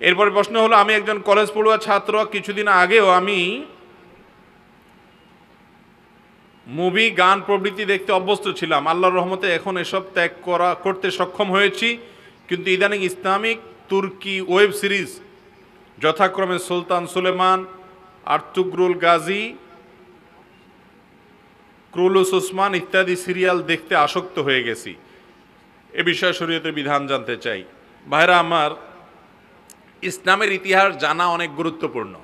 এরপরে প্রশ্ন হলো, আমি একজন কলেজ পড়ুয়া ছাত্র, কিছুদিন আগেও আমি মুভি, গান প্রভৃতি দেখতে অভ্যস্ত ছিলাম। আল্লাহর রহমতে এখন এসব ত্যাগ করতে সক্ষম হয়েছি, কিন্তু ইদানিং ইসলামিক তুর্কি ওয়েব সিরিজ যথাক্রমে সুলতান সুলেমান, আর্তুগ্রুল গাজী, ক্রুলুস ওসমান ইত্যাদি সিরিয়াল দেখতে আসক্ত হয়ে গেছি। এ বিষয়ে শরীয়তের বিধান জানতে চাই। ভাইরা আমার, ইসলামের ইতিহাস জানা অনেক গুরুত্বপূর্ণ,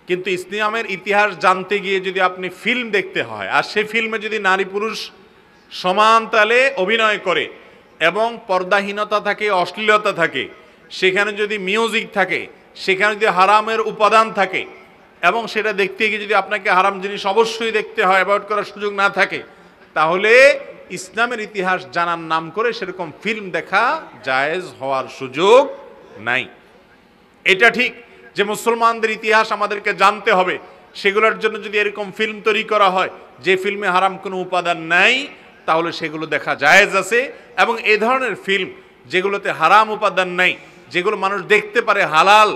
কিন্তু ইসলামের ইতিহাস জানতে গিয়ে যদি আপনি ফিল্ম দেখতে হয়, আর সে ফিল্মে যদি নারী পুরুষ সমান তালে অভিনয় করে এবং পর্দাহীনতা থাকে, অশ্লীলতা থাকে, সেখানে যদি মিউজিক থাকে, সেখানে যদি হারামের উপাদান থাকে এবং সেটা দেখতে গিয়ে যদি আপনাকে হারাম জিনিস অবশ্যই দেখতে হয়, অ্যাভয়েড করার সুযোগ না থাকে, তাহলে ইসলামের ইতিহাস জানার নাম করে সেরকম ফিল্ম দেখা জায়েজ হওয়ার সুযোগ নাই। এটা ঠিক যে মুসলমানদের ইতিহাস আমাদেরকে জানতে হবে, সেগুলোর জন্য যদি এরকম ফিল্ম তৈরি করা হয় যে ফিল্মে হারাম কোনো উপাদান নাই, তাহলে সেগুলো দেখা জায়েজ আছে। এবং এই ধরনের ফিল্ম যেগুলোতে হারাম উপাদান নাই, যেগুলো মানুষ দেখতে পারে হালাল,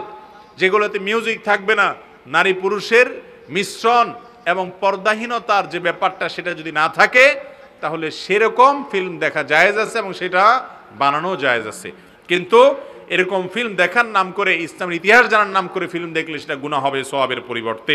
যেগুলোতে মিউজিক থাকবে না, নারী পুরুষের মিশ্রণ এবং পর্দাহীনতার যে ব্যাপারটা সেটা যদি না থাকে, তাহলে সেরকম ফিল্ম দেখা জায়েজ আছে এবং সেটা বানানো জায়েজ আছে। কিন্তু এরকম ফিল্ম দেখার নাম করে, ইসলামের ইতিহাস জানার নাম করে ফিল্ম দেখলে সেটা গুনাহ হবে সওয়াবের পরিবর্তে।